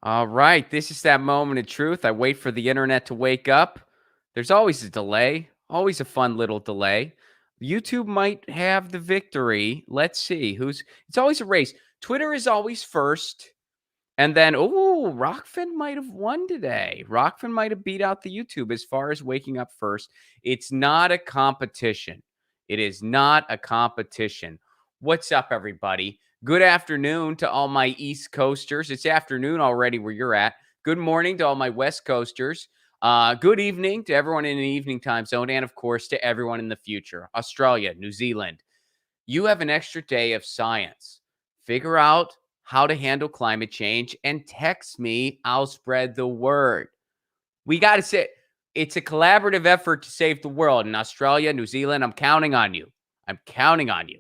All right, this is that moment of truth. I wait for the internet to wake up. There's always a delay, always a fun little delay. YouTube might have the victory. Let's see who's. It's always a race. Twitter is always first. And then, oh, Rockfin might have won today. Rockfin might have beat out the YouTube as far as waking up first. It's not a competition. It is not a competition. What's up, everybody? Good afternoon to all my East Coasters. It's afternoon already where you're at. Good morning to all my West Coasters. Good evening to everyone in the evening time zone. And, of course, to everyone in the future. Australia, New Zealand. You have an extra day of science. Figure out how to handle climate change and text me. I'll spread the word. We got to say it's a collaborative effort to save the world. In Australia, New Zealand, I'm counting on you. I'm counting on you.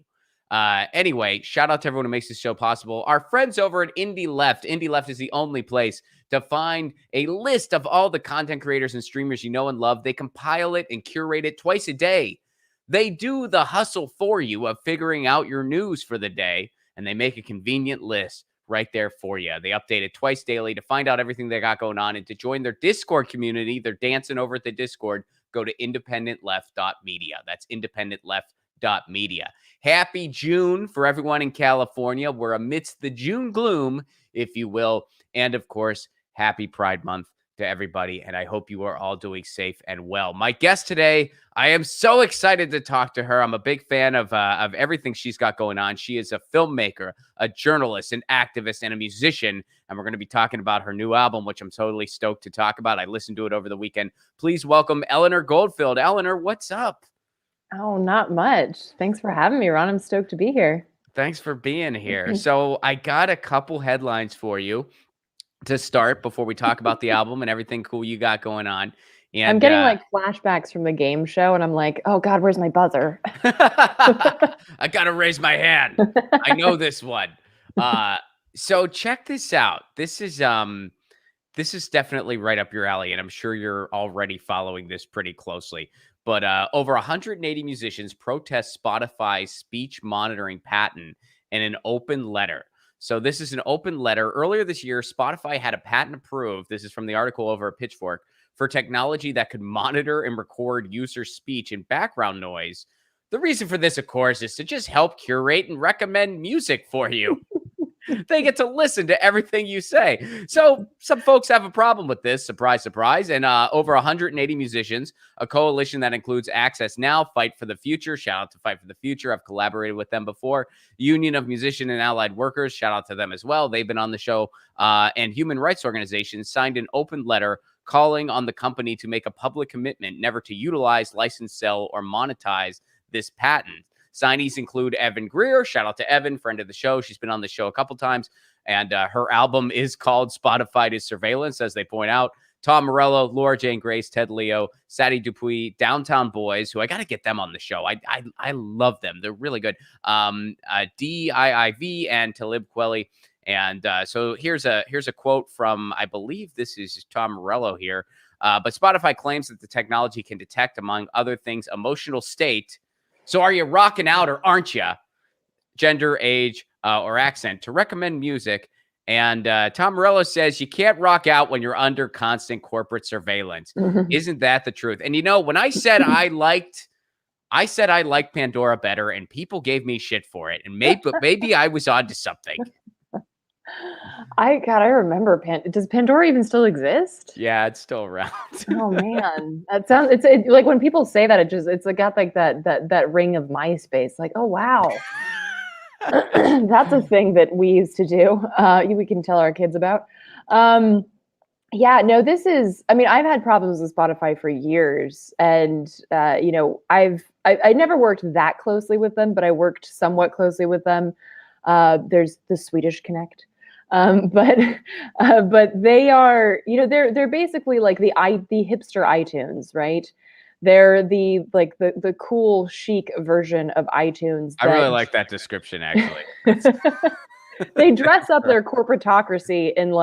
Anyway, shout out to everyone who makes this show possible. Our friends over at Indie Left. Indie Left is the only place to find a list of all the content creators and streamers you know and love. They compile it and curate it twice a day. They do the hustle for you of figuring out your news for the day, and they make a convenient list right there for you. They update it twice daily to find out everything they got going on, and to join their Discord community. They're dancing over at the Discord. Go to independentleft.media. That's independentleft.media. Happy June for everyone in California. We're amidst the June gloom, if you will. And of course, happy Pride Month to everybody. And I hope you are all doing safe and well. My guest today, I am so excited to talk to her. I'm a big fan of everything she's got going on. She is a filmmaker, a journalist, an activist, and a musician. And we're going to be talking about her new album, which I'm totally stoked to talk about. I listened to it over the weekend. Please welcome Eleanor Goldfield. Eleanor, what's up? Oh, not much. Thanks for having me, Ron. I'm stoked to be here. Thanks for being here. So I got a couple headlines for you to start before we talk about the album and everything cool you got going on. I'm And getting like flashbacks from the game show, and I'm like, oh God, where's my buzzer? I gotta raise my hand. I know this one. So check this out. This is definitely right up your alley, and I'm sure you're already following this pretty closely. But over 180 musicians protest Spotify's speech monitoring patent in an open letter. So this is an open letter. Earlier this year, Spotify had a patent approved. This is from the article over at Pitchfork, for technology that could monitor and record user speech and background noise. The reason for this, of course, is to just help curate and recommend music for you. They get to listen to everything you say. So some folks have a problem with this. Surprise, surprise. And over 180 musicians, a coalition that includes Access Now, Fight for the Future. Shout out to Fight for the Future. I've collaborated with them before. Union of Musician and Allied Workers. Shout out to them as well. They've been on the show. And human rights organizations signed an open letter calling on the company to make a public commitment never to utilize, license, sell, or monetize this patent. Signees include Evan Greer. Shout out to Evan, friend of the show. She's been on the show a couple times. And her album is called Spotify to Surveillance, as they point out. Tom Morello, Laura Jane Grace, Ted Leo, Sadie Dupuis, Downtown Boys, who I got to get them on the show. I love them. They're really good. DIIV and Talib Kweli. And so here's a quote from, I believe this is Tom Morello here. But Spotify claims that the technology can detect, among other things, emotional state. So are you rocking out or aren't you? Gender, age, or accent to recommend music. And Tom Morello says you can't rock out when you're under constant corporate surveillance. Isn't that the truth? And you know, when I said I liked Pandora better, and people gave me shit for it, and maybe I was onto something. I remember does Pandora even still exist? Yeah, it's still around. Oh man, that sounds. It's like when people say that, it's like got like that ring of MySpace. Like, oh wow, that's a thing that we used to do. We can tell our kids about. Yeah, no, this is. I mean, I've had problems with Spotify for years, and I never worked that closely with them, but I worked somewhat closely with them. There's the Swedish Connect. But they are, they're basically like the hipster iTunes, right? They're the cool chic version of iTunes. I really like that description, actually. They dress up their corporatocracy in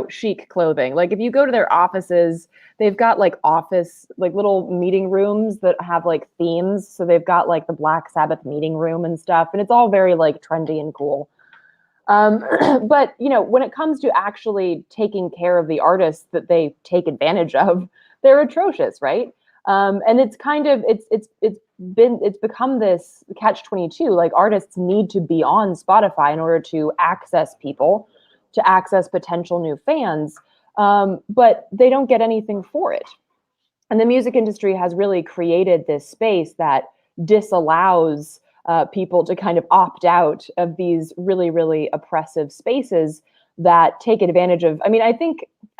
chic clothing. Like if you go to their offices, they've got like little meeting rooms that have like themes. So they've got like the Black Sabbath meeting room and stuff, and it's all very like trendy and cool. But when it comes to actually taking care of the artists that they take advantage of, they're atrocious, right? And it's kind of it's become this catch-22. Like, artists need to be on Spotify in order to access people, to access potential new fans, but they don't get anything for it. And the music industry has really created this space that disallows people to kind of opt out of these really, really oppressive spaces that take advantage of. I mean, I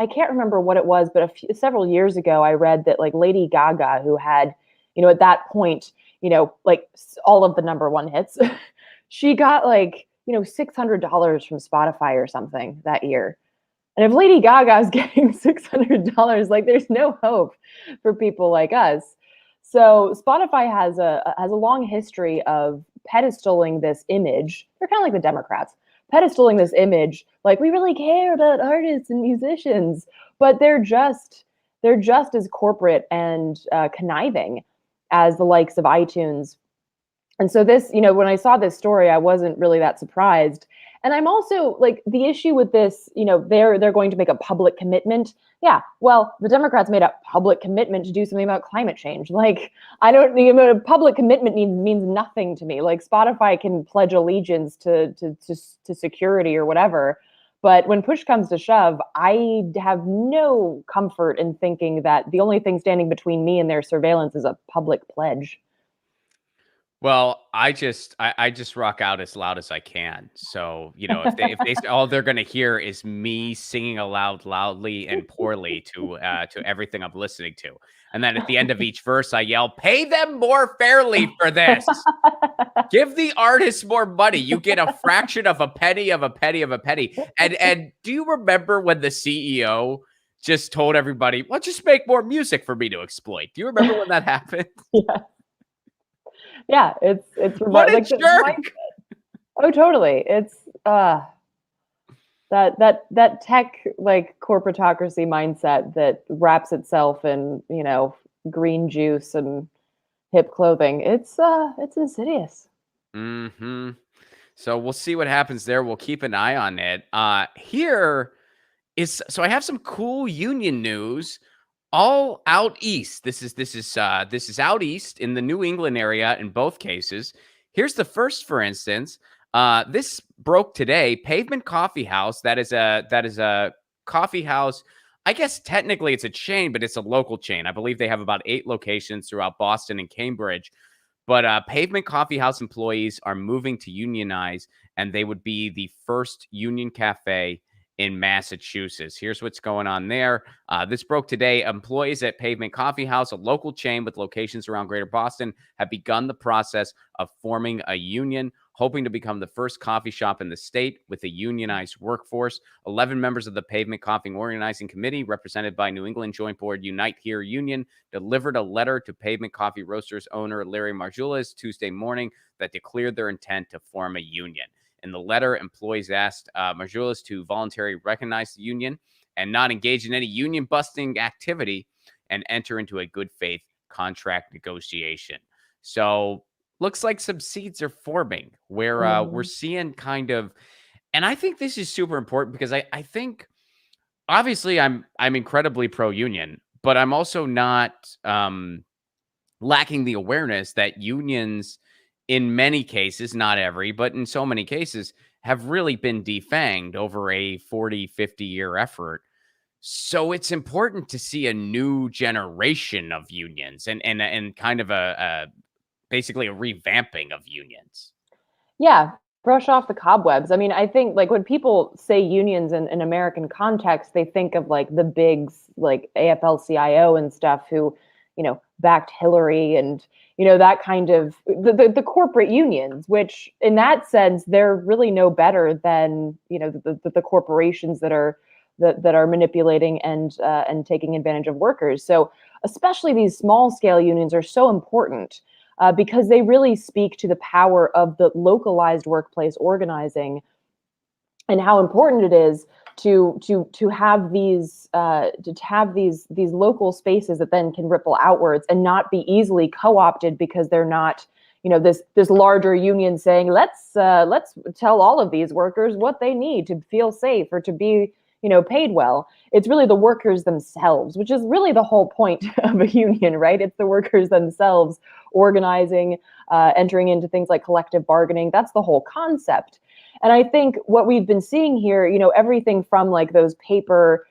can't remember what it was, but several years ago, I read that, like, Lady Gaga, who had, at that point, like, all of the number one hits, she got, like, $600 from Spotify or something that year. And if Lady Gaga is getting $600, like, there's no hope for people like us. So Spotify has a long history of pedestaling this image. They're kind of like the Democrats, pedestaling this image, like, we really care about artists and musicians, but they're just as corporate and conniving as the likes of iTunes. And so this, when I saw this story, I wasn't really that surprised. And I'm also like, the issue with this, they're going to make a public commitment. Yeah, well, the Democrats made a public commitment to do something about climate change. Like, I don't, a public commitment means nothing to me. Like, Spotify can pledge allegiance to security or whatever, but when push comes to shove, I have no comfort in thinking that the only thing standing between me and their surveillance is a public pledge. Well, I just rock out as loud as I can. So, if they all they're gonna hear is me singing aloud loudly and poorly to everything I'm listening to. And then at the end of each verse I yell, "Pay them more fairly for this. Give the artists more money. You get a fraction of a penny of a penny of a penny." And do you remember when the CEO just told everybody, "Well, just make more music for me to exploit"? Do you remember when that happened? Yeah. Yeah, it's What a like jerk! Oh, totally. It's that tech, like, corporatocracy mindset that wraps itself in, green juice and hip clothing. It's insidious. Mhm. So we'll see what happens there. We'll keep an eye on it. Here is so I have some cool union news all out east. This is out east in the New England area in both cases. Here's the first, for instance. This broke today. Pavement Coffee House. That is a coffee house. I guess technically it's a chain, but it's a local chain. I believe they have about 8 locations throughout Boston and Cambridge. But Pavement Coffee House employees are moving to unionize, and they would be the first union cafe in Massachusetts. Here's what's going on there. This broke today. Employees at Pavement Coffee House, a local chain with locations around Greater Boston, have begun the process of forming a union, hoping to become the first coffee shop in the state with a unionized workforce. 11 members of the Pavement Coffee Organizing Committee, represented by New England Joint Board Unite Here Union, delivered a letter to Pavement Coffee Roasters owner Larry Margulis Tuesday morning that declared their intent to form a union. In the letter, employees asked Margulis to voluntarily recognize the union and not engage in any union-busting activity and enter into a good faith contract negotiation. So, looks like some seeds are forming where we're seeing kind of, and I think this is super important because I think obviously I'm incredibly pro-union, but I'm also not lacking the awareness that unions, in many cases, not every, but in so many cases, have really been defanged over a 40, 50-year effort. So it's important to see a new generation of unions and kind of a basically a revamping of unions. Yeah, brush off the cobwebs. I mean, I think, like, when people say unions in American context, they think of, like, the bigs, like AFL-CIO and stuff, who, backed Hillary, and, that kind of the corporate unions, which in that sense, they're really no better than, the corporations that are manipulating and taking advantage of workers. So especially these small scale unions are so important, because they really speak to the power of the localized workplace organizing, and how important it is to have these local spaces that then can ripple outwards and not be easily co-opted because they're not this larger union saying, let's tell all of these workers what they need to feel safe or to be paid well. It's really the workers themselves, which is really the whole point of a union, right? It's the workers themselves organizing, entering into things like collective bargaining. That's the whole concept. And I think what we've been seeing here, everything from like those paper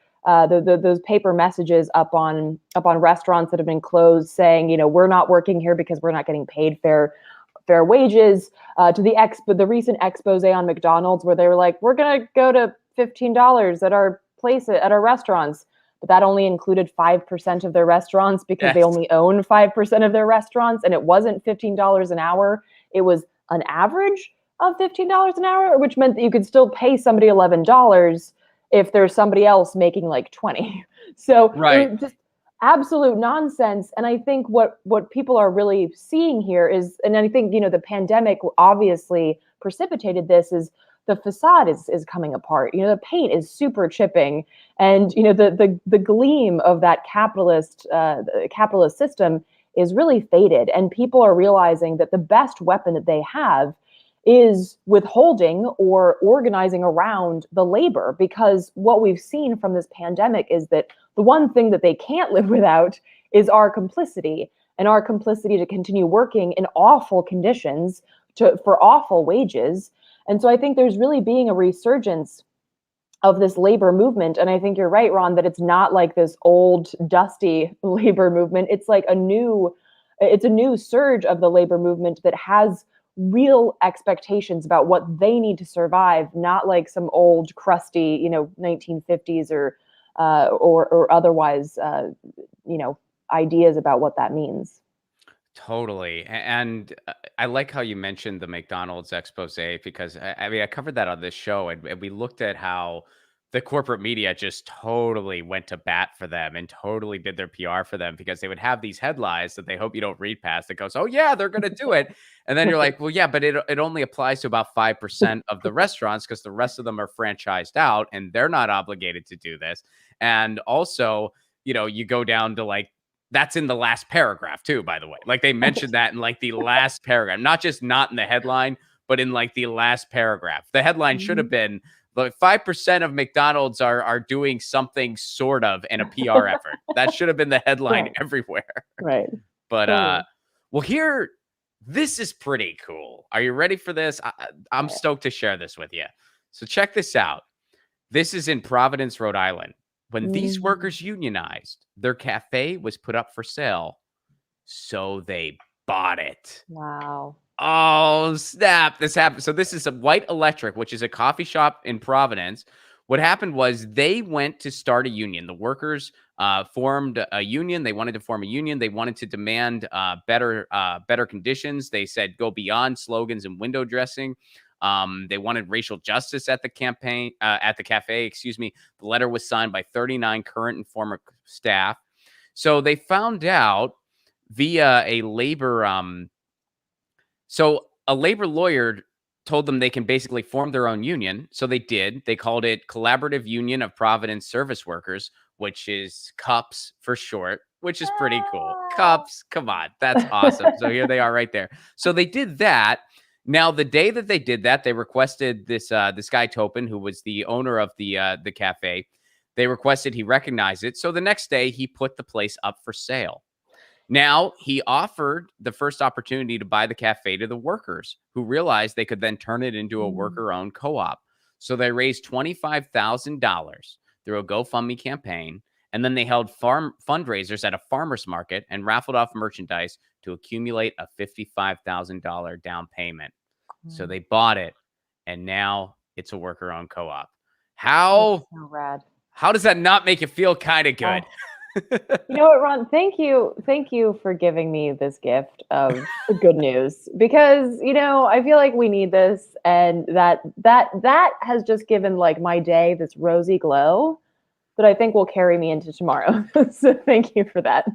those paper messages up on restaurants that have been closed saying, we're not working here because we're not getting paid fair wages, to the recent expose on McDonald's where they were like, we're going to go to $15 at our restaurants. But that only included 5% of their restaurants because they only own 5% of their restaurants. And it wasn't $15 an hour. It was an average of $15 an hour, which meant that you could still pay somebody $11 if there's somebody else making like 20. So right. It was just absolute nonsense. And I think what people are really seeing here is, and I think, the pandemic obviously precipitated this, is the facade is coming apart. The paint is super chipping, and the gleam of that capitalist system is really faded. And people are realizing that the best weapon that they have is withholding or organizing around the labor, because what we've seen from this pandemic is that the one thing that they can't live without is our complicity, and our complicity to continue working in awful conditions for awful wages. And so I think there's really being a resurgence of this labor movement. And I think you're right, Ron, that it's not like this old dusty labor movement. It's like a new surge of the labor movement that has real expectations about what they need to survive, not like some old crusty, 1950s or otherwise, ideas about what that means. Totally. And I like how you mentioned the McDonald's expose, because I mean, I covered that on this show, and we looked at how the corporate media just totally went to bat for them and totally did their PR for them, because they would have these headlines that they hope you don't read past that goes, oh, yeah, they're going to do it. And then you're like, well, yeah, but it only applies to about 5% of the restaurants, because the rest of them are franchised out and they're not obligated to do this. And also, you go down to like, that's in the last paragraph too, by the way. Like they mentioned that in like the last paragraph, not just not in the headline, but in like the last paragraph. The headline should have been, like, 5% of McDonald's are doing something sort of in a PR effort. That should have been the headline everywhere. Right. But well, here, this is pretty cool. Are you ready for this? I'm stoked to share this with you. So check this out. This is in Providence, Rhode Island. When these workers unionized, their cafe was put up for sale, so they bought it. Wow. Oh, snap. This happened. So this is a White Electric, which is a coffee shop in Providence. What happened was they went to start a union. The workers formed a union. They wanted to form a union. They wanted to demand better conditions. They said go beyond slogans and window dressing. They wanted racial justice at the cafe. Excuse me. The letter was signed by 39 current and former staff. So they found out via a labor. So a labor lawyer told them they can basically form their own union. So they did. They called it Collaborative Union of Providence Service Workers, which is CUPS for short, which is pretty cool. CUPS, come on, that's awesome. So here they are right there. So they did that. Now, the day that they did that, they requested this guy Topin, who was the owner of the cafe. They requested he recognize it. So the next day, he put the place up for sale. Now, he offered the first opportunity to buy the cafe to the workers, who realized they could then turn it into a worker-owned co-op. So they raised $25,000 through a GoFundMe campaign, and then they held fundraisers at a farmer's market and raffled off merchandise to accumulate a $55,000 down payment. So they bought it, and now it's a worker-owned co-op. How does that not make you feel kind of good? You know what, Ron? Thank you for giving me this gift of good news, because I feel like we need this, and that has just given like my day this rosy glow that I think will carry me into tomorrow. So thank you for that.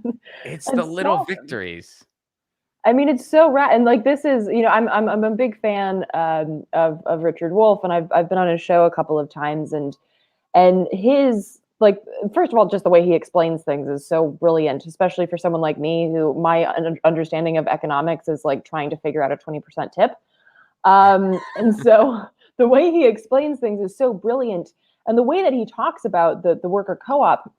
It's the little victories. I mean, it's so rad, and like this is, I'm a big fan of Richard Wolff, and I've been on his show a couple of times, and his like, first of all, just the way he explains things is so brilliant, especially for someone like me who my understanding of economics is like trying to figure out a 20% tip. And so the way he explains things is so brilliant. And the way that he talks about the worker co-op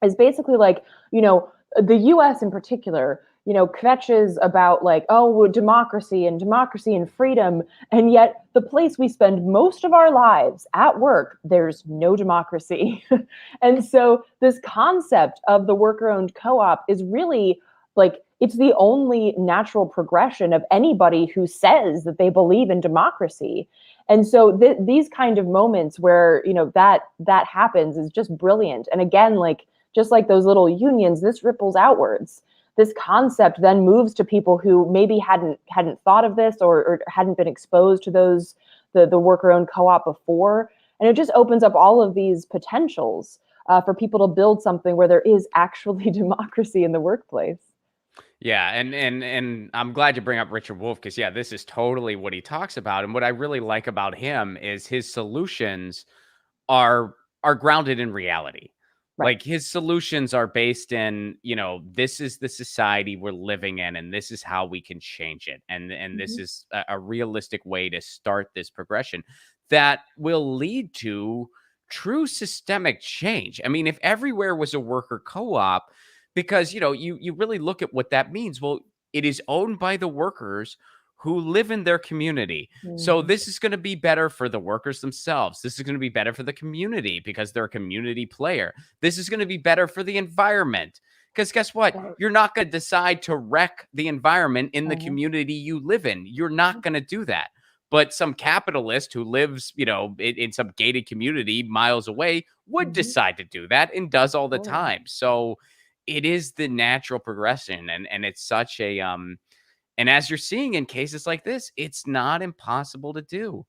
is basically like, the US in particular, kvetches about like, oh, well, democracy and freedom. And yet the place we spend most of our lives at work, there's no democracy. And so this concept of the worker-owned co-op is really like, it's the only natural progression of anybody who says that they believe in democracy. And so these kind of moments where, that happens is just brilliant. And again, like, just like those little unions, this ripples outwards. This concept then moves to people who maybe hadn't thought of this or hadn't been exposed to the worker-owned co-op before. And it just opens up all of these potentials for people to build something where there is actually democracy in the workplace. Yeah, and I'm glad you bring up Richard Wolff, because yeah, this is totally what he talks about. And what I really like about him is his solutions are grounded in reality. Right. Like, his solutions are based in, this is the society we're living in, and this is how we can change it. And this is a realistic way to start this progression that will lead to true systemic change. I mean, if everywhere was a worker co-op, because, you really look at what that means. Well, it is owned by the workers who live in their community. So this is going to be better for the workers themselves. This is going to be better for the community because they're a community player. This is going to be better for the environment because guess what? You're not going to decide to wreck the environment in the community you live in. You're not going to do that. But some capitalist who lives, in some gated community miles away would decide to do that and does all the time. So it is the natural progression. And it's such a, and as you're seeing in cases like this, it's not impossible to do.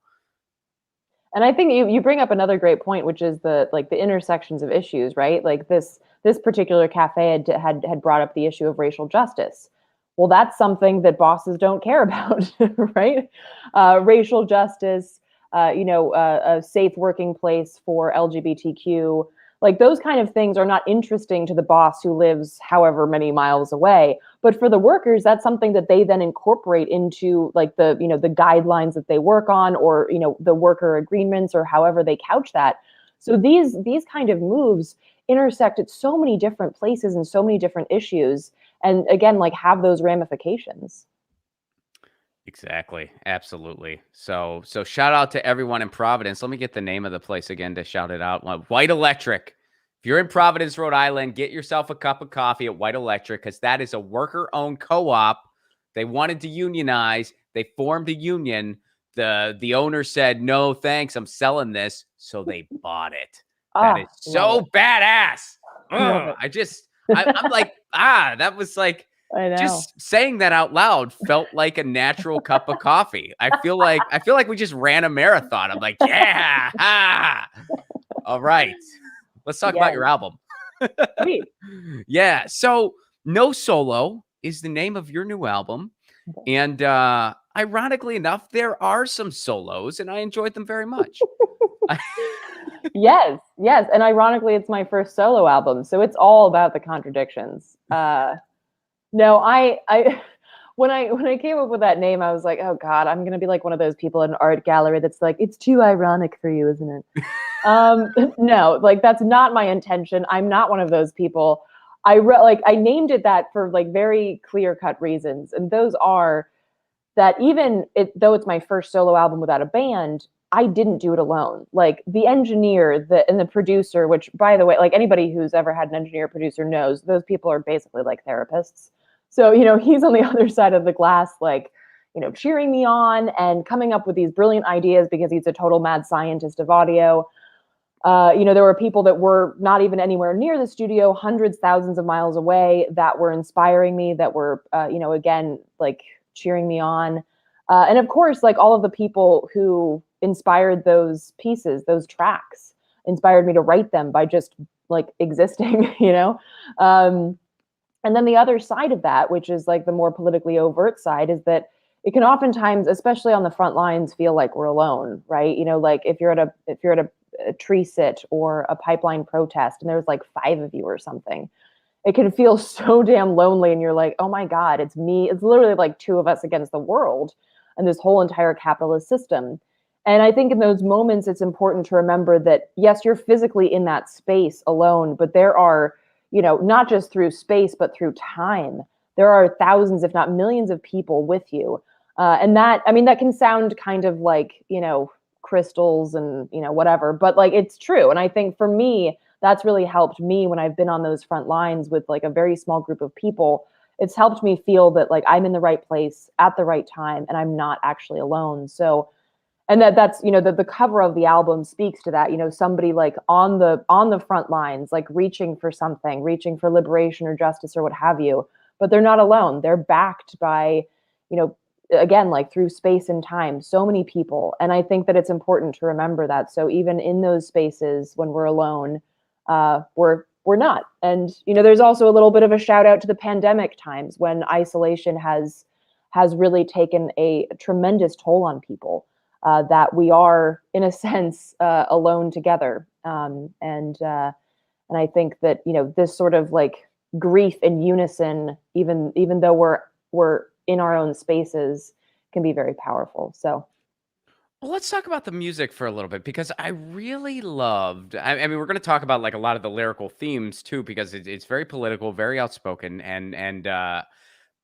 And I think you bring up another great point, which is the intersections of issues, right? Like this particular cafe had brought up the issue of racial justice. Well, that's something that bosses don't care about, right? Racial justice, a safe working place for LGBTQ, like those kind of things are not interesting to the boss who lives however many miles away. But for the workers, that's something that they then incorporate into like the guidelines that they work on, or the worker agreements, or however they couch that. So these kind of moves intersect at so many different places and so many different issues, and again, like, have those ramifications. Exactly. Absolutely. So shout out to everyone in Providence. Let me get the name of the place again to shout it out. White Electric. If you're in Providence, Rhode Island, get yourself a cup of coffee at White Electric, because that is a worker-owned co-op. They wanted to unionize. They formed a union. The owner said, no, thanks, I'm selling this. So they bought it. That is so badass. I'm like, that was like, I know. just saying that out loud felt like a natural cup of coffee. I feel like we just ran a marathon. I'm like, yeah. All right. Let's talk about your album. Sweet. Yeah. So No Solo is the name of your new album. And ironically enough, there are some solos, and I enjoyed them very much. Yes. And ironically, it's my first solo album. So it's all about the contradictions. No, I when I came up with that name, I was like, oh God, I'm gonna be like one of those people in an art gallery that's like, it's too ironic for you, isn't it? No, like, that's not my intention. I'm not one of those people. I named it that for like very clear-cut reasons, and those are that even though it's my first solo album without a band, I didn't do it alone. Like, the engineer and the producer, which, by the way, like, anybody who's ever had an engineer producer knows, those people are basically like therapists. So, he's on the other side of the glass, like, cheering me on and coming up with these brilliant ideas because he's a total mad scientist of audio. There were people that were not even anywhere near the studio, hundreds, thousands of miles away, that were inspiring me, that were, again, like, cheering me on. And of course, like, all of the people who inspired those pieces, those tracks, inspired me to write them by just like existing, and then the other side of that, which is like the more politically overt side, is that it can oftentimes, especially on the front lines, feel like we're alone, right? Like, if you're at a a tree sit or a pipeline protest, and there's like 5 of you or something, it can feel so damn lonely, and you're like, oh my God, it's me. It's literally like 2 of us against the world and this whole entire capitalist system. And I think in those moments, it's important to remember that, yes, you're physically in that space alone, but there are, not just through space, but through time, there are thousands, if not millions of people with you. And that can sound kind of like, crystals and, whatever, but like, it's true. And I think for me, that's really helped me when I've been on those front lines with like a very small group of people. It's helped me feel that like I'm in the right place at the right time and I'm not actually alone. So, and that's the cover of the album speaks to that, somebody like on the front lines, like reaching for something, reaching for liberation or justice or what have you, but they're not alone. They're backed by, again, like through space and time, so many people. And I think that it's important to remember that. So even in those spaces when we're alone, we're not. And there's also a little bit of a shout out to the pandemic times when isolation has really taken a tremendous toll on people, that we are in a sense alone together. And I think that this sort of like grief in unison, even though we're in our own spaces, can be very powerful. So Well, let's talk about the music for a little bit because I really loved. I mean, we're going to talk about like a lot of the lyrical themes too, because it's very political, very outspoken,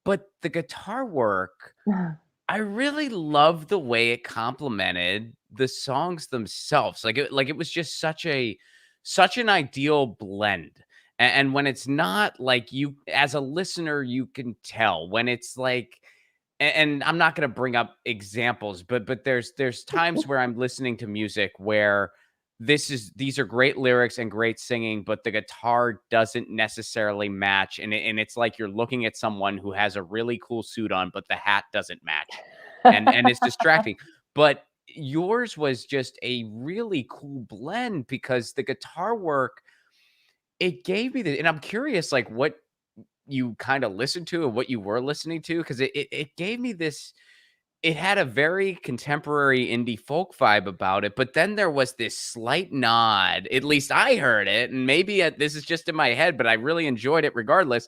but the guitar work, I really love the way it complemented the songs themselves. Like it was just such an ideal blend. And when it's not like you as a listener, you can tell when it's like and I'm not going to bring up examples, but there's times where I'm listening to music where these are great lyrics and great singing, but the guitar doesn't necessarily match, and it's like you're looking at someone who has a really cool suit on, but the hat doesn't match, and it's distracting. But yours was just a really cool blend because the guitar work it gave me the, and I'm curious, like what you kind of listened to and what you were listening to because it gave me this it had a very contemporary indie folk vibe about it, but then there was this slight nod, at least I heard it, and maybe this is just in my head, but I really enjoyed it regardless.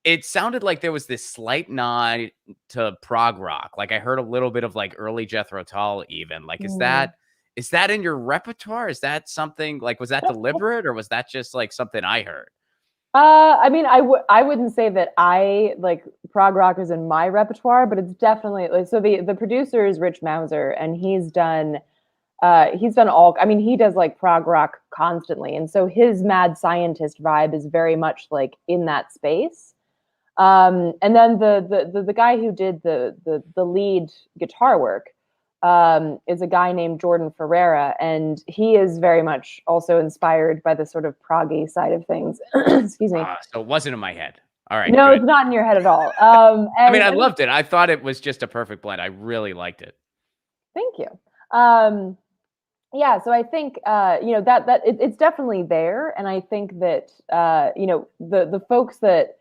It sounded like there was this slight nod to prog rock. Like I heard a little bit of like early Jethro Tull even. Like mm. is that in your repertoire? Is that something like was that deliberate or was that just like something I heard? I wouldn't say that I like prog rock is in my repertoire, but it's definitely like, so the producer is Rich Mauser, and he's done all. I mean, he does like prog rock constantly, and so his mad scientist vibe is very much like in that space. And then the guy who did the lead guitar work is a guy named Jordan Ferreira, and he is very much also inspired by the sort of proggy side of things. Excuse me. So it wasn't in my head. All right, No, good. it's not in your head at all. I mean, I And loved it. I thought it was just a perfect blend. I really liked it. thank you. Yeah, so I think it's definitely there, and I think that the folks that,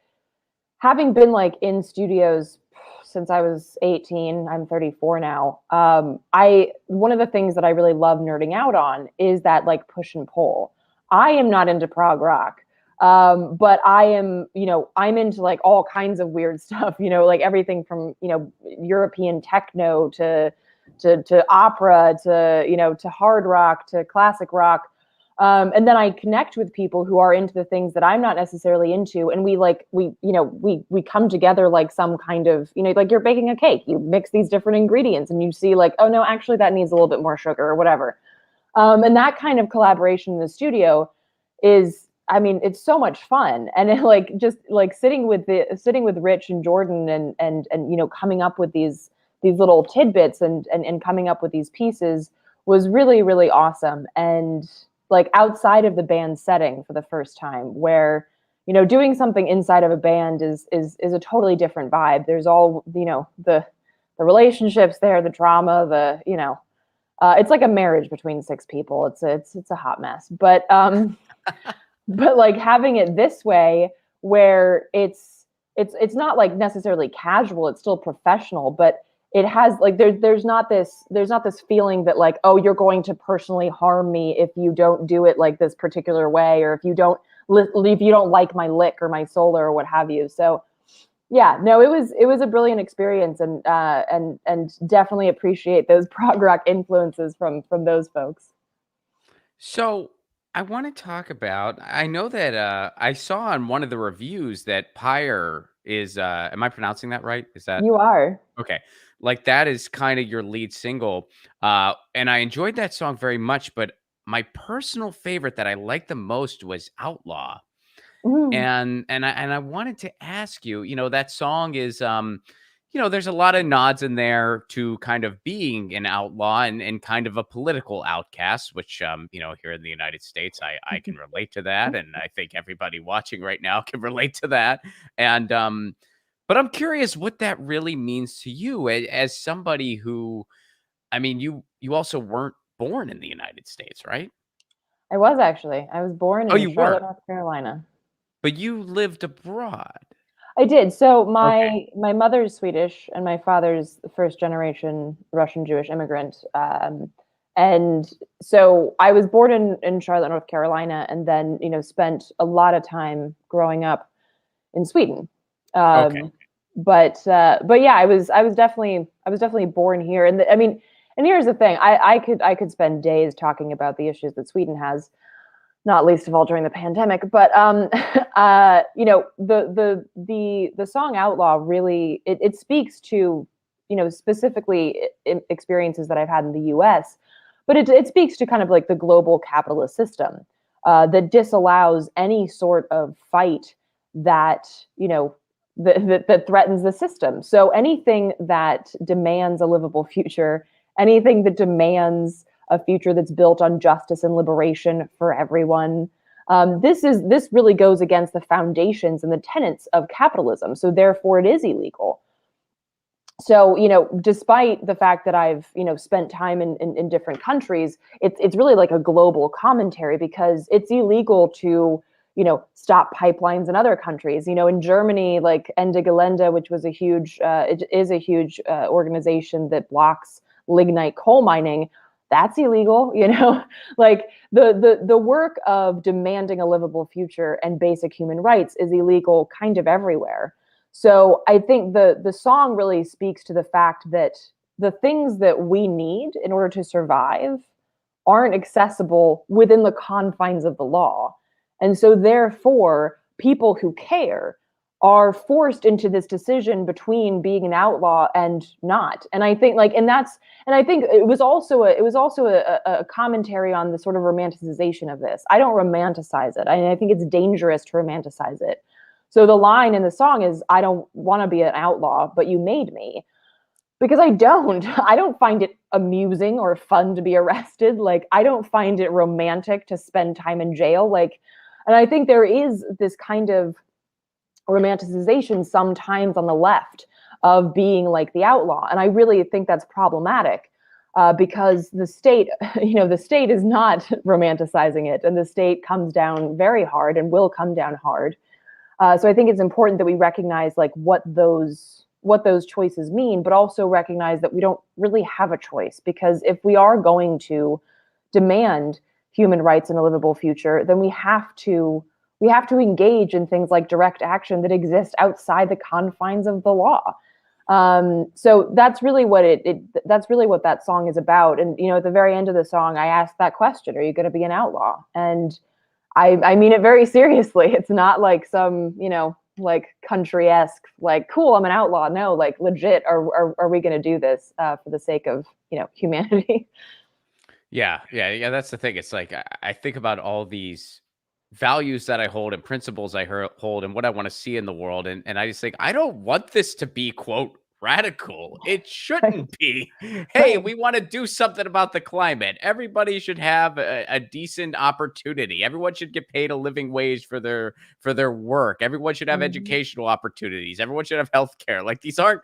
having been like in studios since I was 18, I'm 34 now. I one of the things that I really love nerding out on is that like push and pull. I am not into prog rock, but I am, I'm into like all kinds of weird stuff. Like everything from European techno to opera to hard rock to classic rock. And then I connect with people who are into the things that I'm not necessarily into, and we come together like some kind of like you're baking a cake. You mix these different ingredients, and you see like, oh no, actually that needs a little bit more sugar or whatever. And that kind of collaboration in the studio is, I mean, it's so much fun, and it like just like sitting with Rich and Jordan and coming up with these little tidbits and coming up with these pieces was really really awesome. And like outside of the band setting for the first time, where doing something inside of a band is a totally different vibe. There's all the relationships there, the drama, it's like a marriage between 6 people. It's a hot mess, but but like having it this way, where it's not like necessarily casual, it's still professional, but it has like there's not this feeling that like, oh, you're going to personally harm me if you don't do it like this particular way, or if you don't like my lick or my solo or what have you. So yeah, no, it was a brilliant experience, and definitely appreciate those prog rock influences from those folks. So I want to talk about. I know that I saw on one of the reviews that Pyre is. Am I pronouncing that right? Is that You are. okay? Like that is kind of your lead single, and I enjoyed that song very much. But my personal favorite that I liked the most was Outlaw. Mm. And I wanted to ask you, that song is, there's a lot of nods in there to kind of being an outlaw and kind of a political outcast, which, here in the United States, I can relate to that. And I think everybody watching right now can relate to that. And, but I'm curious what that really means to you as somebody who, I mean, you also weren't born in the United States, right? I was actually. I was born Oh, in you Charlotte, were, North Carolina. but you lived abroad. I did. So Okay. my mother's Swedish and my father's first generation Russian Jewish immigrant. And so I was born in Charlotte, North Carolina, and then spent a lot of time growing up in Sweden. Okay. But yeah, I was definitely born here, and I mean, and here's the thing: I could spend days talking about the issues that Sweden has, not least of all during the pandemic. But the song "Outlaw" really it speaks to specifically experiences that I've had in the U.S., but it speaks to kind of like the global capitalist system that disallows any sort of fight that that threatens the system. So anything that demands a livable future, anything that demands a future that's built on justice and liberation for everyone. This really goes against the foundations and the tenets of capitalism. So therefore, it is illegal. So despite the fact that I've spent time in different countries, it's really like a global commentary, because it's illegal to stop pipelines in other countries. In Germany, like Ende Gelände, which was it is a huge organization that blocks lignite coal mining. That's illegal. Like the work of demanding a livable future and basic human rights is illegal kind of everywhere. So I think the song really speaks to the fact that the things that we need in order to survive aren't accessible within the confines of the law. And so therefore, people who care are forced into this decision between being an outlaw and not. And I think and I think it was also a commentary on the sort of romanticization of this. I don't romanticize it. I think it's dangerous to romanticize it. So the line in the song is, I don't want to be an outlaw, but you made me. Because I don't. I don't find it amusing or fun to be arrested. Like, I don't find it romantic to spend time in jail. Like, and I think there is this kind of romanticization sometimes on the left of being like the outlaw. And I really think that's problematic. Because the state, the state is not romanticizing it, and the state comes down very hard and will come down hard. So I think it's important that we recognize like what those choices mean, but also recognize that we don't really have a choice, because if we are going to demand human rights and a livable future, then we have to engage in things like direct action that exist outside the confines of the law. So that's really what that's really what that song is about. And at the very end of the song, I asked that question: "Are you going to be an outlaw?" And I mean it very seriously. It's not like some, like country-esque, like, cool, I'm an outlaw. No, like legit, are we going to do this for the sake of, humanity? Yeah. That's the thing. It's like I think about all these values that I hold and principles hold and what I want to see in the world, and I just think I don't want this to be quote radical. It Right. shouldn't be. Hey, Right. we want to do something about the climate. Everybody should have a decent opportunity. Everyone should get paid a living wage for their work. Everyone should have Mhm. educational opportunities. Everyone should have health care. Like these aren't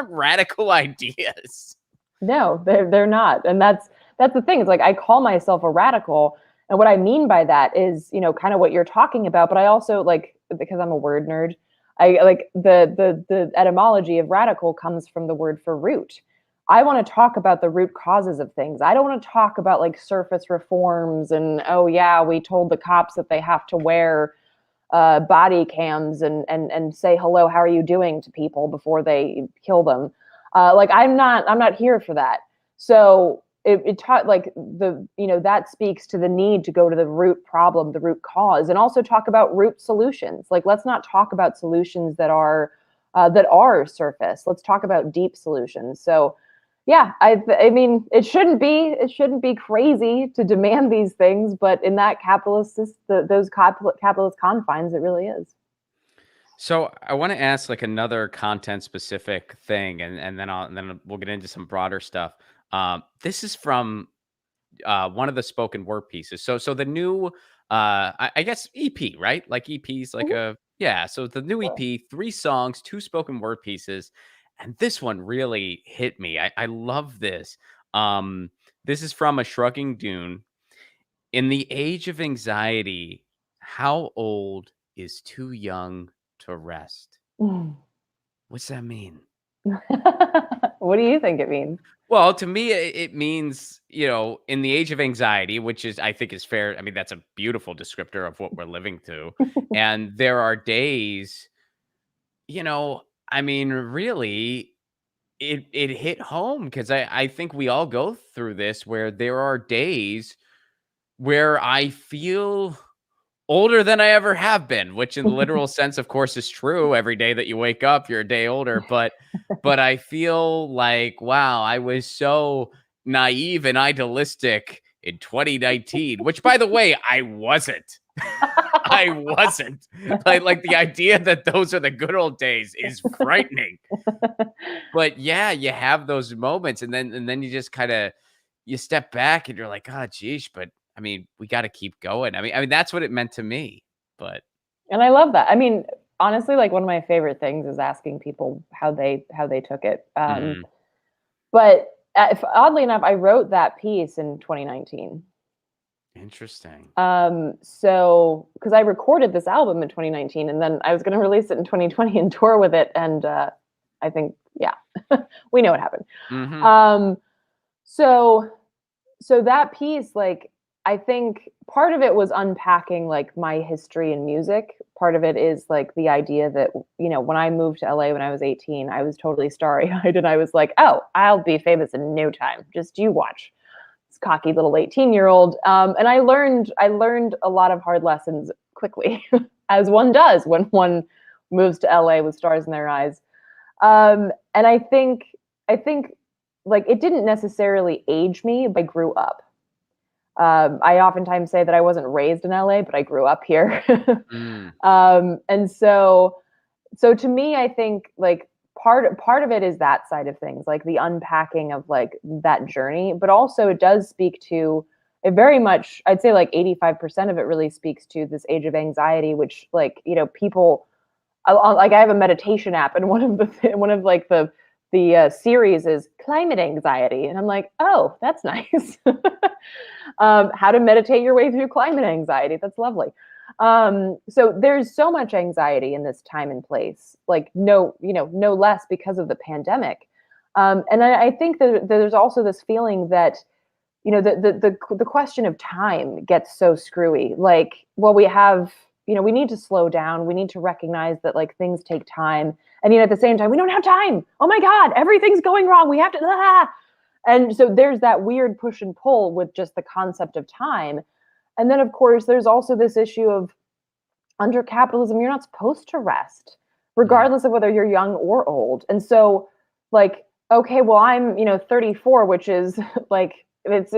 radical ideas. No, they're not. And that's the thing. It's like I call myself a radical. And what I mean by that is, kind of what you're talking about. But I also, like, because I'm a word nerd, I like the etymology of radical comes from the word for root. I want to talk about the root causes of things. I don't want to talk about like surface reforms and, oh yeah, we told the cops that they have to wear body cams and say hello, how are you doing to people before they kill them. Like I'm not here for that. So it taught like that speaks to the need to go to the root problem, the root cause, and also talk about root solutions. Like let's not talk about solutions that are surface. Let's talk about deep solutions. So yeah, I mean, it shouldn't be crazy to demand these things, but in that those capitalist confines, it really is. So I want to ask like another content specific thing, and then we'll get into some broader stuff. This is from one of the spoken word pieces. So the new I guess EP, right? Like EPs, like Mhm. a yeah. So the new EP, 3 songs, 2 spoken word pieces, and this one really hit me. I love this. Um, this is from a shrugging dune. In the age of anxiety, how old is too young to rest? Mm. What's that mean? What do you think it means? Well, to me, it means, in the age of anxiety, which is, I think, is fair. I mean, that's a beautiful descriptor of what we're living through. And there are days, I mean, really, it hit home because I think we all go through this where there are days where I feel older than I ever have been, which in the literal sense, of course, is true. Every day that you wake up, you're a day older. But I feel like, wow, I was so naive and idealistic in 2019, which by the way, I wasn't. I wasn't. Like the idea that those are the good old days is frightening. But yeah, you have those moments and then you just kind of you step back and you're like, "Oh, geez, but I mean, we got to keep going." I mean, that's what it meant to me. But And I love that. I mean, honestly, like one of my favorite things is asking people how they took it. mhm, But oddly enough, I wrote that piece in 2019. interesting. So because I recorded this album in 2019, and then I was going to release it in 2020 and tour with it, and I think, yeah, we know what happened. Mhm. Um, so so that piece, like, I think part of it was unpacking like my history in music. Part of it is like the idea that, when I moved to LA when I was 18, I was totally starry-eyed and I was like, oh, I'll be famous in no time. Just you watch. This cocky little 18-year-old. And I learned a lot of hard lessons quickly, as one does when one moves to LA with stars in their eyes. And I think like it didn't necessarily age me, but I grew up. I oftentimes say that I wasn't raised in LA, but I grew up here. Mm. And so to me, I think like part of it is that side of things, like the unpacking of like that journey, but also it does speak to it very much. I'd say like 85% of it really speaks to this age of anxiety, which like people like I have a meditation app, and one of like the series is climate anxiety, and I'm like, oh, that's nice. How to meditate your way through climate anxiety. That's lovely. So there's so much anxiety in this time and place, like no less because of the pandemic. And I think that there's also this feeling that the question of time gets so screwy. Like, well, we need to slow down. We need to recognize that like things take time. And at the same time, we don't have time. Oh my God, everything's going wrong. We have to. Ah. And so there's that weird push and pull with just the concept of time. And then of course there's also this issue of under capitalism, you're not supposed to rest, Mm. regardless of whether you're young or old. And so, like, okay, well, I'm 34, which is like it's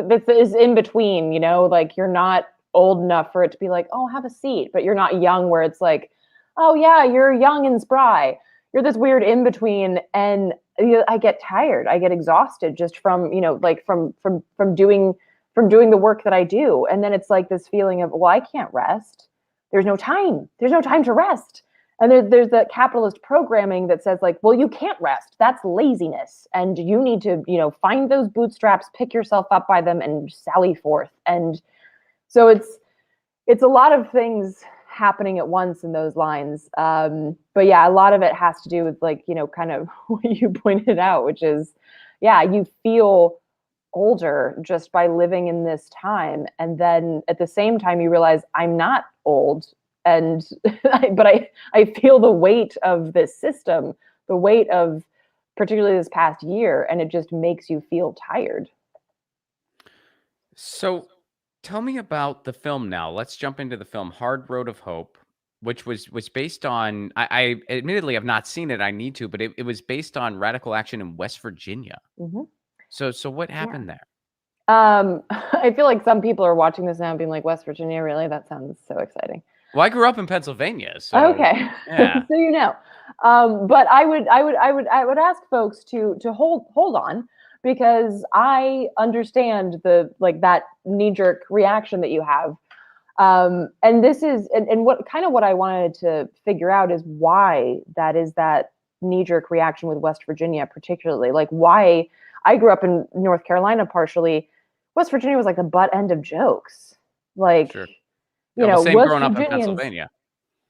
in between. Like you're not old enough for it to be like, oh, have a seat, but you're not young where it's like, oh yeah, you're young and spry. You're this weird in between, and I get tired, I get exhausted just from like from doing the work that I do, and then it's like this feeling of, well, I can't rest. There's no time to rest. And there's the capitalist programming that says like, well, you can't rest, that's laziness, and you need to find those bootstraps, pick yourself up by them, and sally forth. And so it's a lot of things happening at once in those lines. But yeah, a lot of it has to do with like, kind of what you pointed out, which is, yeah, you feel older just by living in this time. And then at the same time, you realize I'm not old. And, but I feel the weight of this system, the weight of particularly this past year, and it just makes you feel tired. So tell me about the film now. Let's jump into the film Hard Road of Hope, which was based on I admittedly have not seen it. I need to, but it was based on radical action in West Virginia. Mm-hmm. So what Yeah. happened there? I feel like some people are watching this now and being like, West Virginia, really? That sounds so exciting. Well, I grew up in Pennsylvania, so Okay. yeah. So but I would ask folks to hold on, because I understand the like that knee-jerk reaction that you have. And this is and what I wanted to figure out is why that is that knee-jerk reaction with West Virginia, particularly. Like, why I grew up in North Carolina partially. West Virginia was like the butt end of jokes. Like, Sure. Yeah, well, same West growing up in Virginians. Pennsylvania.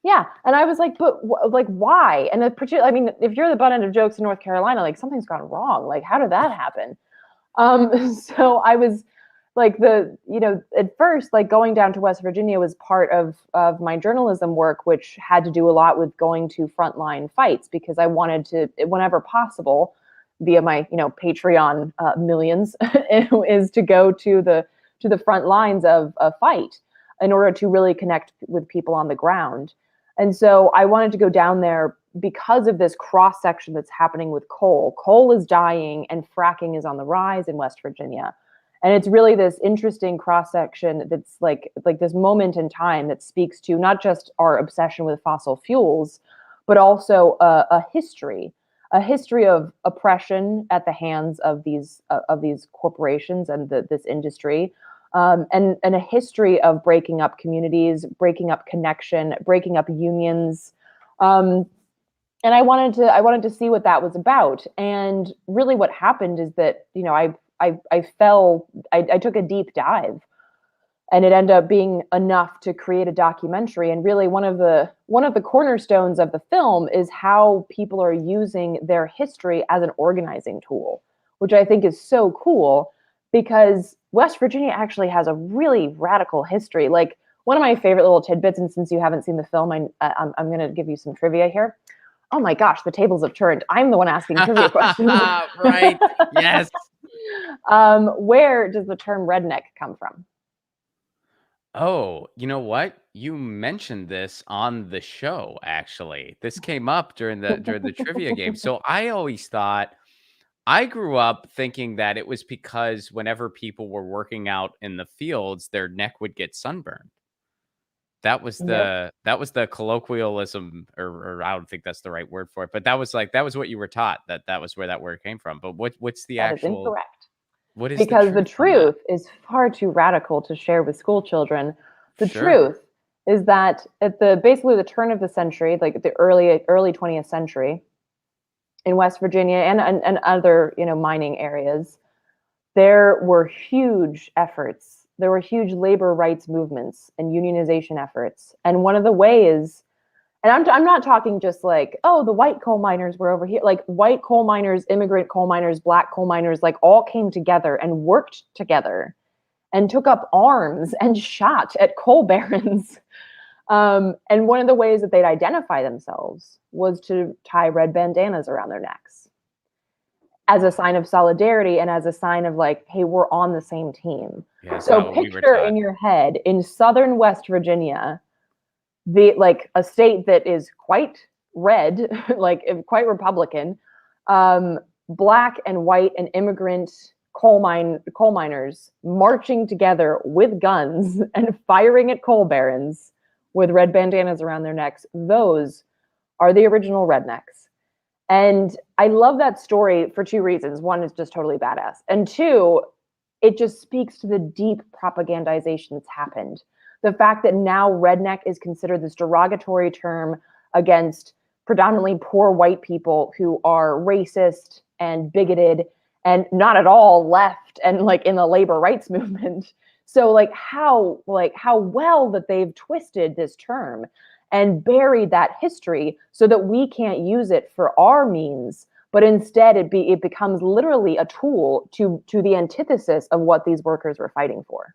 Yeah, and I was like, but like, why? And I mean, if you're the butt end of jokes in North Carolina, like something's gone wrong. Like, how did that happen? So I was like, at first, like going down to West Virginia was part of my journalism work, which had to do a lot with going to frontline fights, because I wanted to, whenever possible, via my Patreon millions, is to go to the front lines of a fight in order to really connect with people on the ground. And so I wanted to go down there because of this cross section that's happening with coal. Coal is dying and fracking is on the rise in West Virginia. And it's really this interesting cross section that's like this moment in time that speaks to not just our obsession with fossil fuels, but also a history of oppression at the hands of these corporations and this industry, and a history of breaking up communities, breaking up connection, breaking up unions. And I wanted to see what that was about. And really what happened is that, I took a deep dive, and it ended up being enough to create a documentary. And really one of the cornerstones of the film is how people are using their history as an organizing tool, which I think is so cool, because West Virginia actually has a really radical history. Like, one of my favorite little tidbits, and since you haven't seen the film, I'm going to give you some trivia here. Oh my gosh, the tables have turned. I'm the one asking trivia questions. Right. Yes. Where does the term redneck come from? Oh, you know what? You mentioned this on the show, actually. This came up during the trivia game. So I always thought I grew up thinking that it was because whenever people were working out in the fields, their neck would get sunburned. That was Nope, the colloquialism, or I don't think that's the right word for it, but that was what you were taught, that was where that word came from. But what's the that is actual incorrect. what is the Because the truth on that? truth is far too radical to share with school children. The Sure. truth is that at basically the turn of the century, like the early 20th century, in West Virginia and other mining areas, there were huge efforts. There were huge labor rights movements and unionization efforts. And one of the ways, and I'm not talking just like, oh, the white coal miners were over here. Like, white coal miners, immigrant coal miners, black coal miners, like, all came together and worked together and took up arms and shot at coal barons. And one of the ways that they'd identify themselves was to tie red bandanas around their necks as a sign of solidarity and as a sign of like, hey, we're on the same team. Yeah, that's So how we were picture taught. in your head, in southern West Virginia, a state that is quite red, like quite Republican, black and white and immigrant coal miners marching together with guns and firing at coal barons with red bandanas around their necks. Those are the original rednecks. And I love that story for two reasons. One, is just totally badass. And two, it just speaks to the deep propagandization that's happened. The fact that now redneck is considered this derogatory term against predominantly poor white people who are racist and bigoted and not at all left and like in the labor rights movement. So how well that they've twisted this term and buried that history so that we can't use it for our means, but instead it becomes literally a tool to the antithesis of what these workers were fighting for.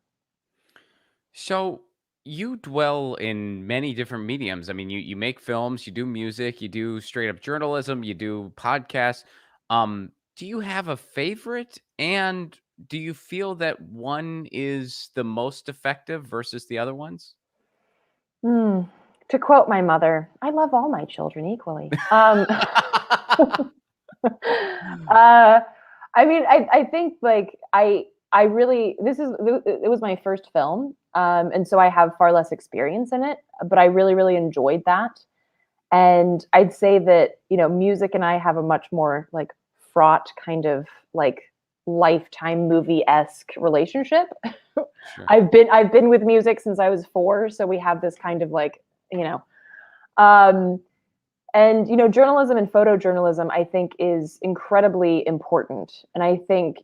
So you dwell in many different mediums. I mean, you make films, you do music, you do straight up journalism, you do podcasts. Do you have a favorite? And do you feel that one is the most effective versus the other ones? Hmm. To quote my mother, I love all my children equally. uh, I mean, I think I really it was my first film, and so I have far less experience in it, but I really enjoyed that. And I'd say that music and I have a much more fraught kind of lifetime movie-esque relationship. Sure. I've been with music since I was 4, so we have this kind of you know um and journalism and photojournalism I think is incredibly important. And I think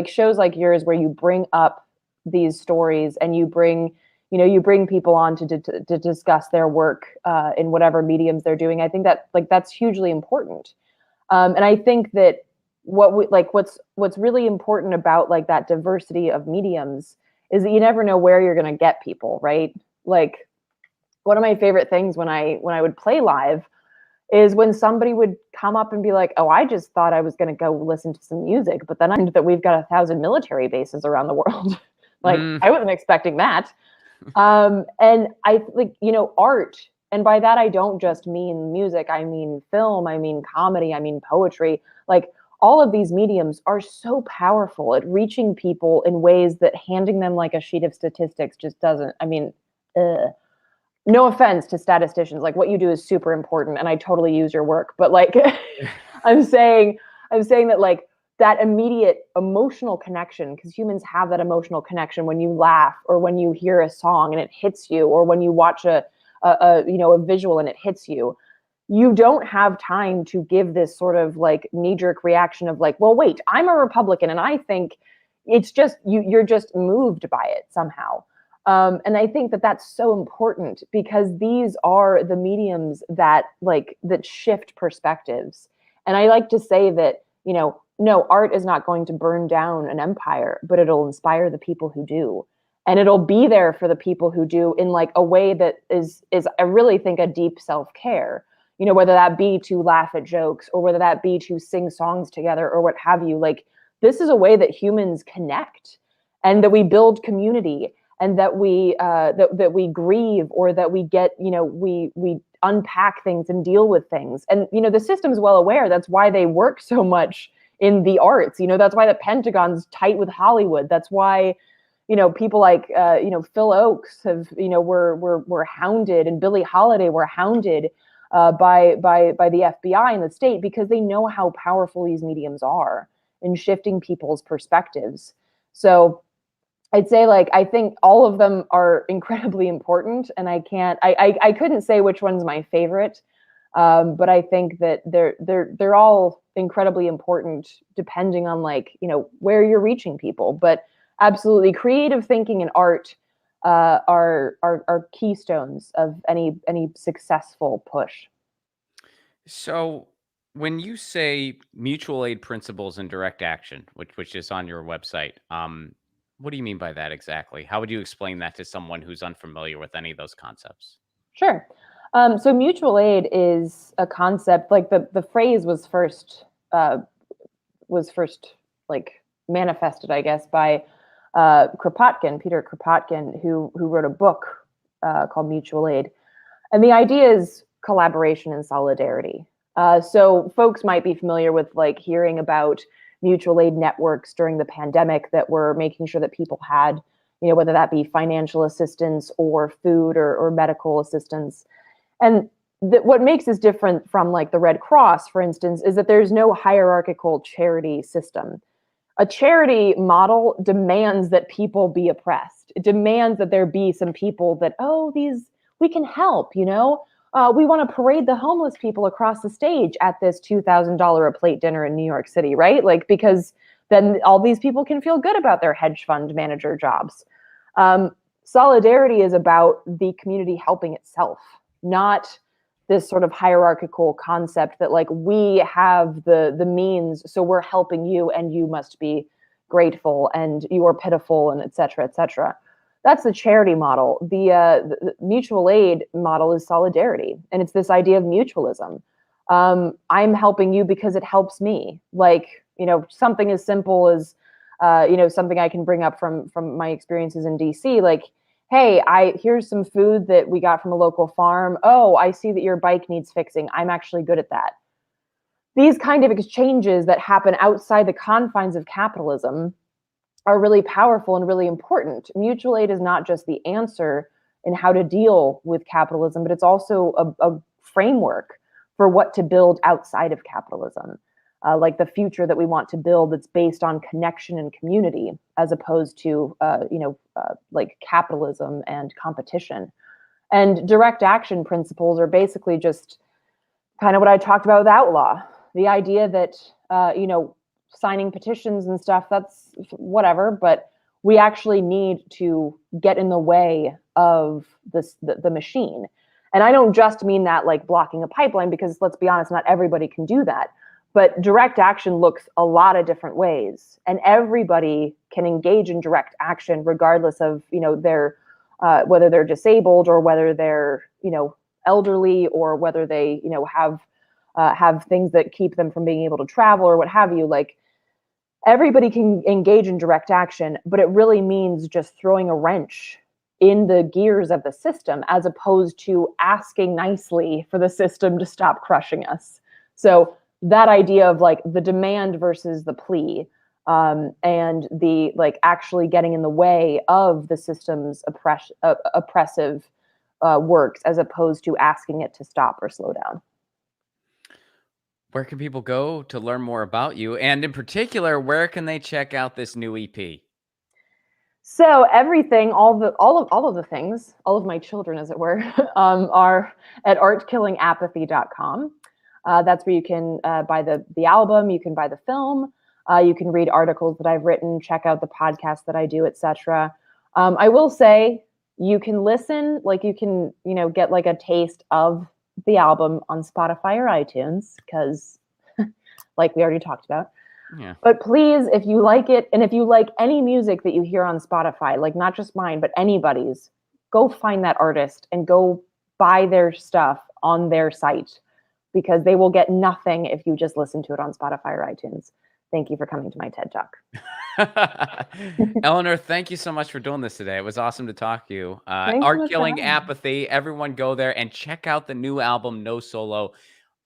shows like yours where you bring up these stories and you bring people on to discuss their work in whatever mediums they're doing. I think that that's hugely important. And I think that what's really important about that diversity of mediums is that you never know where you're going to get people, right? Like, one of my favorite things when I would play live is when somebody would come up and be like, "Oh, I just thought I was going to go listen to some music, but then I learned that we've got 1,000 military bases around the world." Mm, I wasn't expecting that. And I art, and by that I don't just mean music. I mean film. I mean comedy. I mean poetry. All of these mediums are so powerful at reaching people in ways that handing them a sheet of statistics just doesn't. I mean, no offense to statisticians, what you do is super important and I totally use your work, but i'm saying I'm saying that that immediate emotional connection, because humans have that emotional connection when you laugh or when you hear a song and it hits you, or when you watch a visual and it hits you. You don't have time to give this sort of knee-jerk reaction of well, wait, I'm a Republican and I think it's just you're just moved by it somehow. And I think that that's so important because these are the mediums that that shift perspectives. And I like to say that, no, art is not going to burn down an empire, but it'll inspire the people who do. And it'll be there for the people who do in a way that is I really think a deep self-care. Whether that be to laugh at jokes or whether that be to sing songs together or what have you. This is a way that humans connect and that we build community, and that we grieve, or that we get we unpack things and deal with things. And the system's well aware. That's why they work so much in the arts. That's why the Pentagon's tight with Hollywood. That's why people like Phil Oakes have were hounded, and Billie Holiday were hounded by the FBI and the state, because they know how powerful these mediums are in shifting people's perspectives. So I'd say I think all of them are incredibly important, and I couldn't say which one's my favorite, but I think that they're all incredibly important depending on where you're reaching people. But absolutely, creative thinking and art are keystones of any successful push. So when you say mutual aid principles and direct action, which is on your website, what do you mean by that exactly? How would you explain that to someone who's unfamiliar with any of those concepts? Sure. So mutual aid is a concept. The phrase uh, was first manifested, I guess, by Peter Kropotkin, who wrote a book called Mutual Aid. And the idea is collaboration and solidarity. So folks might be familiar with hearing about mutual aid networks during the pandemic that were making sure that people had, whether that be financial assistance or food or medical assistance. And what makes this different from the Red Cross, for instance, is that there's no hierarchical charity system. A charity model demands that people be oppressed. It demands that there be some people that, oh, we can help, we want to parade the homeless people across the stage at this $2,000 a plate dinner in New York City, right? Because then all these people can feel good about their hedge fund manager jobs. Solidarity is about the community helping itself, not this sort of hierarchical concept that like we have the means, so we're helping you and you must be grateful and you are pitiful and et cetera, et cetera. That's the charity model. The mutual aid model is solidarity, and it's this idea of mutualism. I'm helping you because it helps me. Like, something as simple as, something I can bring up from my experiences in DC. Like, hey, here's some food that we got from a local farm. Oh, I see that your bike needs fixing. I'm actually good at that. These kind of exchanges that happen outside the confines of capitalism are really powerful and really important. Mutual aid is not just the answer in how to deal with capitalism, but it's also a framework for what to build outside of capitalism, like the future that we want to build that's based on connection and community, as opposed to, like capitalism and competition. And direct action principles are basically just kind of what I talked about with Outlaw. The idea that, signing petitions and stuff, that's whatever, but we actually need to get in the way of the machine. And I don't just mean that like blocking a pipeline, because let's be honest, not everybody can do that. But direct action looks a lot of different ways, and everybody can engage in direct action regardless of, their whether they're disabled or whether they're, elderly, or whether they, have things that keep them from being able to travel or what have you. Like, everybody can engage in direct action, but it really means just throwing a wrench in the gears of the system, as opposed to asking nicely for the system to stop crushing us. So that idea of like the demand versus the plea, and the like actually getting in the way of the system's oppressive works, as opposed to asking it to stop or slow down. Where can people go to learn more about you? And in particular, where can they check out this new EP? So everything, all of the things, all of my children, as it were, are at artkillingapathy.com. That's where you can buy the album, you can buy the film, you can read articles that I've written, check out the podcast that I do, etc. I will say you can listen, like you can, get like a taste of the album on Spotify or iTunes, because like we already talked about. Yeah. But please, if you like it, and if you like any music that you hear on Spotify, like not just mine, but anybody's, go find that artist and go buy their stuff on their site, because they will get nothing if you just listen to it on Spotify or iTunes. Thank you for coming to my TED Talk. Eleanor, thank you so much for doing this today. It was awesome to talk to you. Thanks so Art much for Killing having me. Apathy. Everyone go there and check out the new album, No Solo.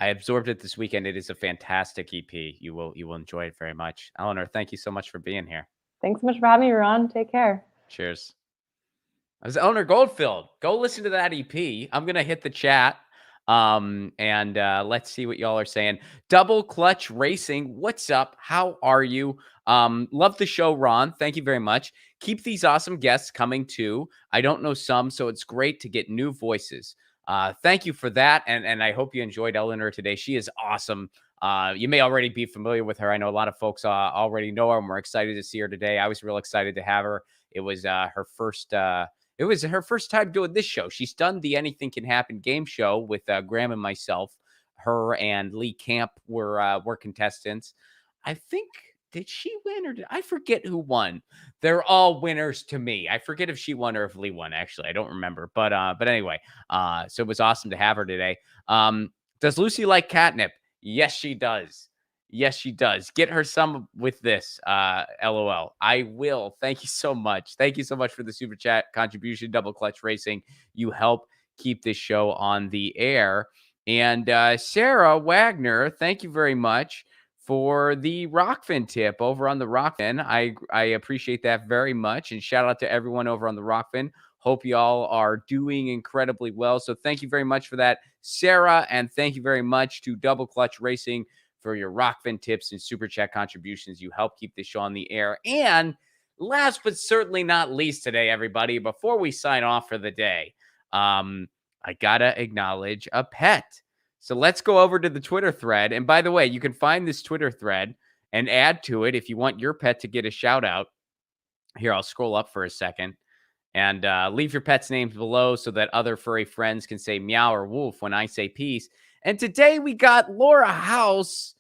I absorbed it this weekend. It is a fantastic EP. You will enjoy it very much. Eleanor, thank you so much for being here. Thanks so much for having me, Ron. Take care. Cheers. I was Eleanor Goldfield. Go listen to that EP. I'm gonna hit the chat. And let's see what y'all are saying. Double Clutch Racing, what's up? How are you? Love the show, Ron. Thank you very much. Keep these awesome guests coming too. I don't know some, so it's great to get new voices. Thank you for that. And I hope you enjoyed Eleanor today. She is awesome. You may already be familiar with her. I know a lot of folks already know her, and we're excited to see her today. I was real excited to have her. It was her first time doing this show. She's done the Anything Can Happen game show with Graham and myself. Her and Lee Camp were contestants. I think, did she win, or did I forget who won? They're all winners to me. I forget if she won or if Lee won. Actually, I don't remember. But anyway, so it was awesome to have her today. Does Lucy like catnip? Yes, she does. Yes, she does. Get her some with this. LOL. I will. Thank you so much. Thank you so much for the super chat contribution, Double Clutch Racing. You help keep this show on the air. And Sarah Wagner, thank you very much for the Rockfin tip over on the Rockfin. I appreciate that very much. And shout out to everyone over on the Rockfin. Hope y'all are doing incredibly well. So thank you very much for that, Sarah. And thank you very much to Double Clutch Racing for your Rockfin tips and super chat contributions. You help keep this show on the air. And last but certainly not least today, everybody, before we sign off for the day, I gotta acknowledge a pet. So let's go over to the Twitter thread. And by the way, you can find this Twitter thread and add to it if you want your pet to get a shout out. Here, I'll scroll up for a second. And leave your pets' names below so that other furry friends can say meow or woof when I say peace. And today we got Laura House,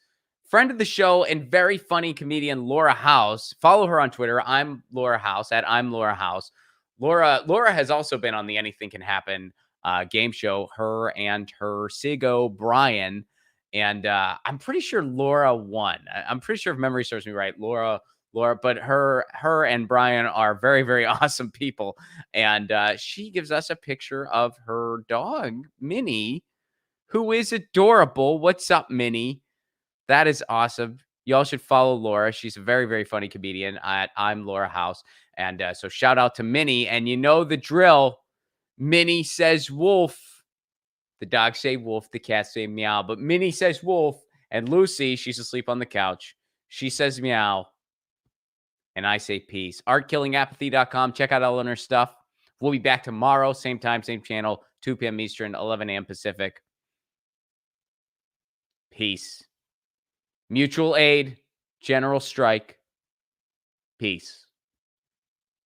friend of the show and very funny comedian Laura House. Follow her on Twitter. I'm Laura House at I'm Laura House. Laura has also been on the Anything Can Happen game show, her and her Sig O'Brien. And I'm pretty sure Laura won. I'm pretty sure if memory serves me right, Laura, but her and Brian are very, very awesome people. And she gives us a picture of her dog, Minnie, who is adorable. What's up, Minnie? That is awesome. Y'all should follow Laura. She's a very, very funny comedian at I'm Laura House. And so shout out to Minnie. And you know the drill. Minnie says wolf. The dogs say wolf. The cats say meow. But Minnie says wolf. And Lucy, she's asleep on the couch. She says meow. And I say peace. Artkillingapathy.com. Check out Eleanor's stuff. We'll be back tomorrow. Same time, same channel. 2 p.m. Eastern, 11 a.m. Pacific. Peace. Mutual aid. General strike. Peace.